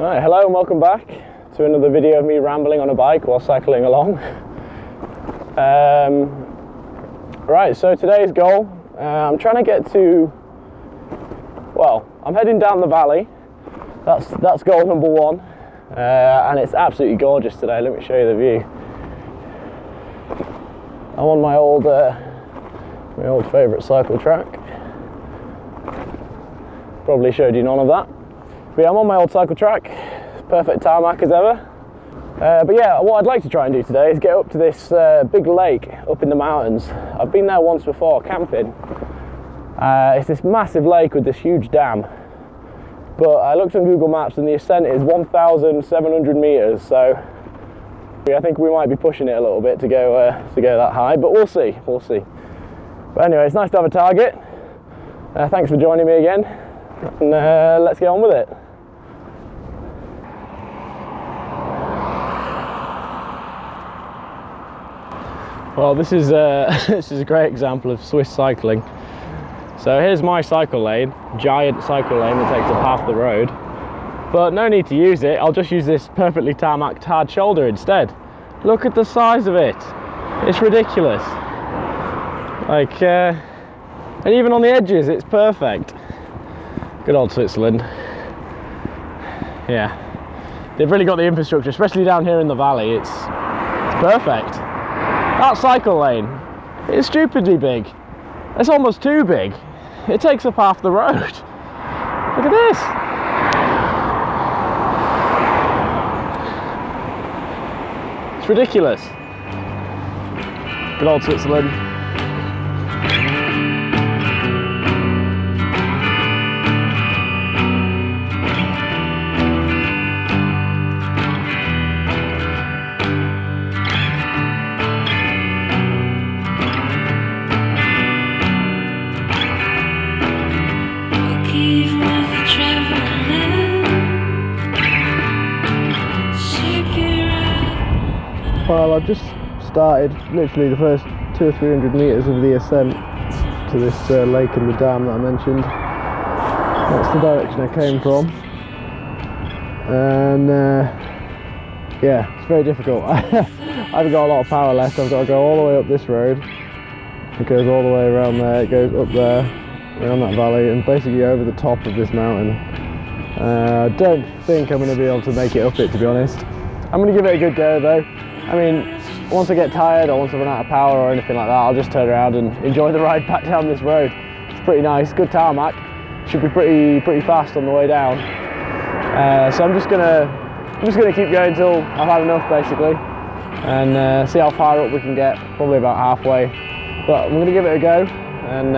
Alright, hello and welcome back to another video of me rambling on a bike while cycling along. Right, so today's goal, I'm trying to get to, well, I'm heading down the valley. That's goal number one, and it's absolutely gorgeous today. Let me show you the view. I'm on my old favourite cycle track. Probably showed you none of that. But yeah, I'm on my old cycle track, perfect tarmac as ever. But yeah, what I'd like to try and do today is get up to this big lake up in the mountains. I've been there once before, camping. It's this massive lake with this huge dam. But I looked on Google Maps and the ascent is 1,700 meters, so I think we might be pushing it a little bit to go that high, but we'll see. But anyway, it's nice to have a target. Thanks for joining me again, and let's get on with it. Well, this is a great example of Swiss cycling. So here's my cycle lane, giant cycle lane that takes up half the road. But no need to use it, I'll just use this perfectly tarmacked hard shoulder instead. Look at the size of it. It's ridiculous. Like, and even on the edges, it's perfect. Good old Switzerland. Yeah, they've really got the infrastructure, especially down here in the valley. It's perfect. That cycle lane is stupidly big. It's almost too big. It takes up half the road. Look at this. It's ridiculous. Good old Switzerland. Well, I've just started literally the first 200 or 300 metres of the ascent to this lake and the dam that I mentioned. That's the direction I came from, and yeah, it's very difficult. I haven't got a lot of power left. I've got to go all the way up this road. It goes all the way around there, it goes up there, around that valley, and basically over the top of this mountain. I don't think I'm going to be able to make it up it, to be honest. I'm going to give it a good go though. I mean, once I get tired or once I run out of power or anything like that, I'll just turn around and enjoy the ride back down this road. It's pretty nice, good tarmac. Should be pretty fast on the way down. So I'm just gonna keep going till I've had enough, basically, and see how far up we can get. Probably about halfway, but I'm gonna give it a go. And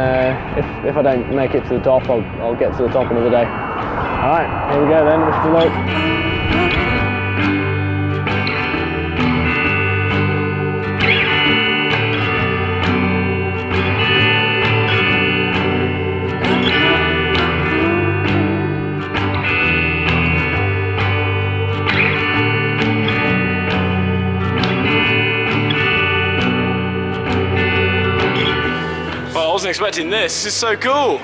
if I don't make it to the top, I'll get to the top another day. All right, here we go then. Wish me luck. I wasn't expecting this. This is so cool.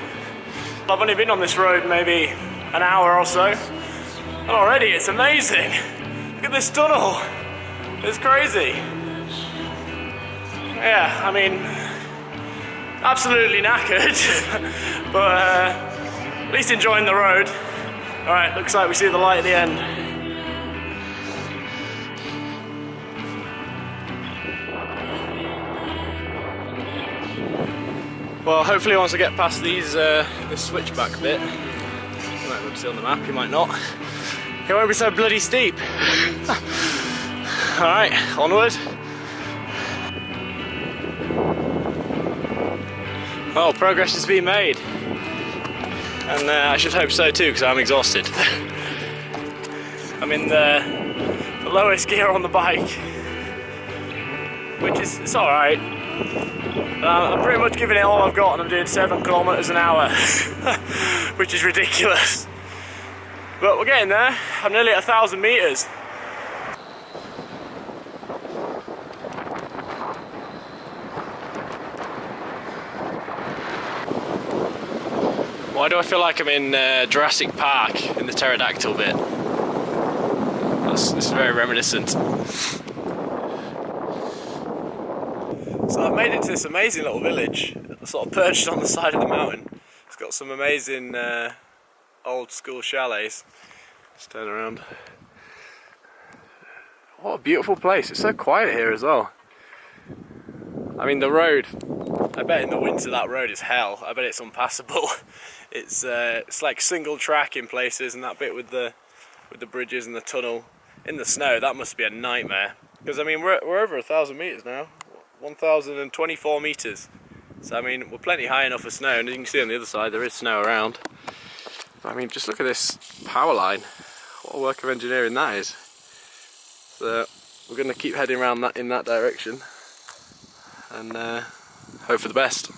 I've only been on this road maybe an hour or so, and already it's amazing. Look at this tunnel. It's crazy. Yeah, I mean, absolutely knackered, but at least enjoying the road. All right, looks like we see the light at the end. Well, hopefully once I get past these this switchback bit, you might be able to see on the map, you might not, it won't be so bloody steep. Alright, onward. Well, progress has been made, and I should hope so too, because I'm exhausted. I'm in the lowest gear on the bike, which is, it's alright. I'm pretty much giving it all I've got, and I'm doing 7 kilometers an hour, which is ridiculous. But we're getting there. I'm nearly at 1,000 meters. Why do I feel like I'm in Jurassic Park in the pterodactyl bit? This is very reminiscent. So I've made it to this amazing little village, sort of perched on the side of the mountain. It's got some amazing old school chalets. Let's turn around. What a beautiful place. It's so quiet here as well. I mean, the road, I bet in the winter that road is hell. I bet it's unpassable. It's like single track in places, and that bit with the bridges and the tunnel in the snow, that must be a nightmare. Because I mean, we're over 1,000 meters now, 1,024 meters. So I mean, we're plenty high enough for snow, and as you can see on the other side, there is snow around. But I mean, just look at this power line. What a work of engineering that is. So we're going to keep heading around that in that direction, and hope for the best.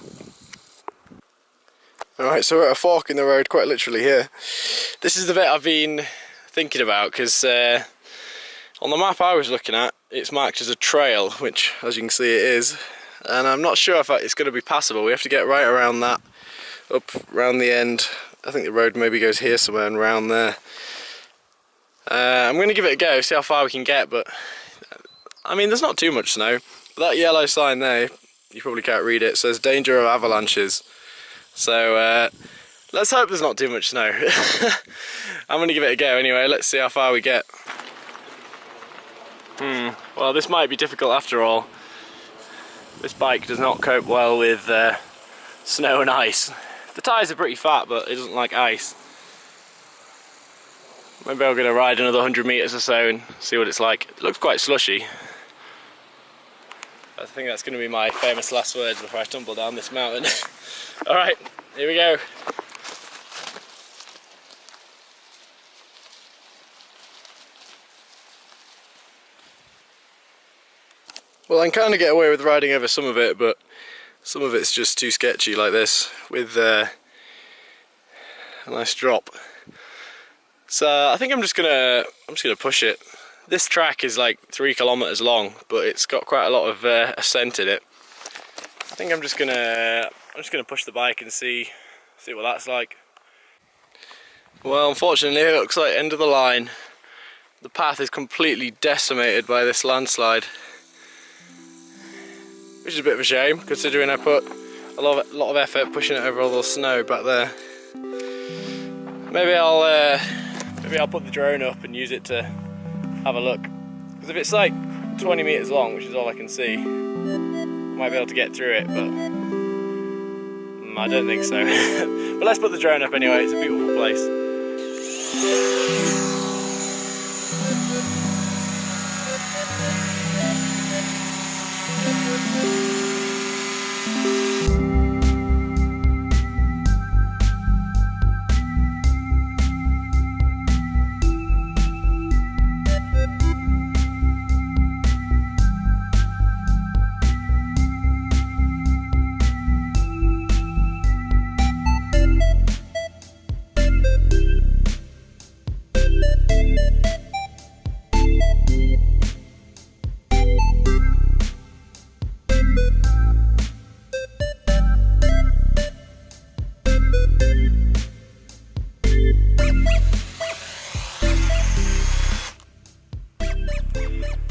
Alright, so we're at a fork in the road, quite literally here. This is the bit I've been thinking about, because on the map I was looking at, it's marked as a trail, which as you can see it is, and I'm not sure if it's going to be passable. We have to get right around that, up around the end. I think the road maybe goes here somewhere and round there. I'm going to give it a go, see how far we can get, but I mean, there's not too much snow. But that yellow sign there, you probably can't read it, says danger of avalanches. So let's hope there's not too much snow. I'm going to give it a go anyway. Let's see how far we get. Well, this might be difficult after all. This bike does not cope well with snow and ice. The tyres are pretty fat, but it doesn't like ice. Maybe I'm going to ride another 100 meters or so and see what it's like. It looks quite slushy. I think that's going to be my famous last words before I tumble down this mountain. Alright, here we go. Well, I can kind of get away with riding over some of it, but some of it's just too sketchy like this, with a nice drop. So I think I'm just gonna push it. This track is like 3 kilometers long, but it's got quite a lot of ascent in it. I think I'm just gonna push the bike and see what that's like. Well, unfortunately, it looks like end of the line. The path is completely decimated by this landslide, which is a bit of a shame, considering I put a lot of effort pushing it over all the snow back there. Maybe I'll put the drone up and use it to have a look. Because if it's like 20 meters long, which is all I can see, I might be able to get through it, but I don't think so. But let's put the drone up anyway. It's a beautiful place.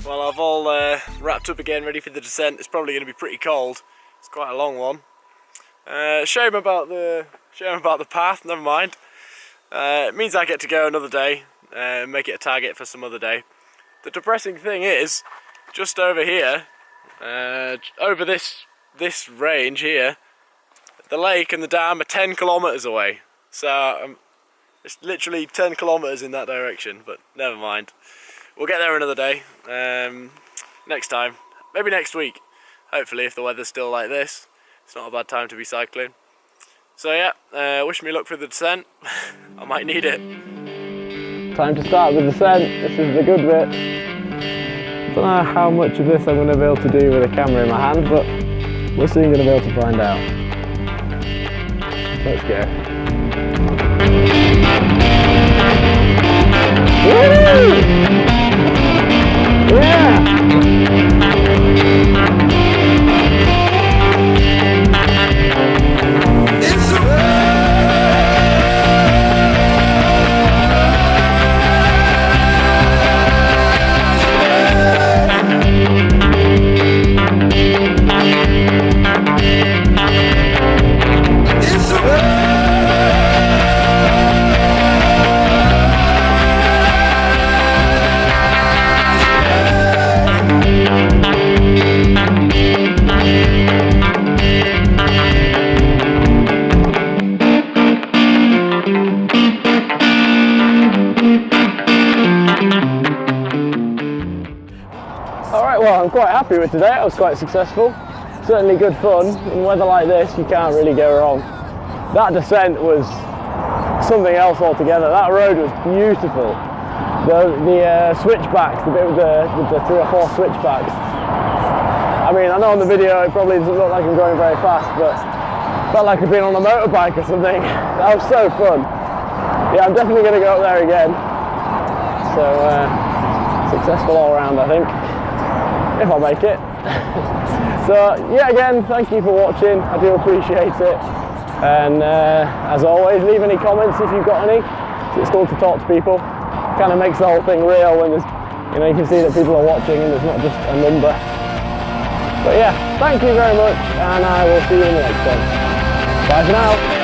Well, I've all wrapped up again, ready for the descent. It's probably going to be pretty cold. It's quite a long one. Shame about the path. Never mind. It means I get to go another day, make it a target for some other day. The depressing thing is, just over here, over this range here, the lake and the dam are 10 kilometers away. So it's literally 10 kilometers in that direction. But never mind. We'll get there another day, next time, maybe next week, hopefully, if the weather's still like this. It's not a bad time to be cycling. So yeah, wish me luck for the descent. I might need it. Time to start the descent. This is the good bit. I don't know how much of this I'm going to be able to do with a camera in my hand, but we're soon going to be able to find out. Let's go. Woo! Yeah! I'm quite happy with today. I was quite successful. Certainly good fun. In weather like this, you can't really go wrong. That descent was something else altogether. That road was beautiful. The switchbacks, the bit with the 3 or 4 switchbacks. I mean, I know on the video it probably doesn't look like I'm going very fast, but felt like I've been on a motorbike or something. That was so fun. Yeah, I'm definitely going to go up there again. So, successful all around, I think, if I make it. So, yeah, again, thank you for watching. I do appreciate it. And as always, leave any comments if you've got any. It's cool to talk to people. Kind of makes the whole thing real when there's, you can see that people are watching and it's not just a number. But yeah, thank you very much, and I will see you in the next one. Bye for now.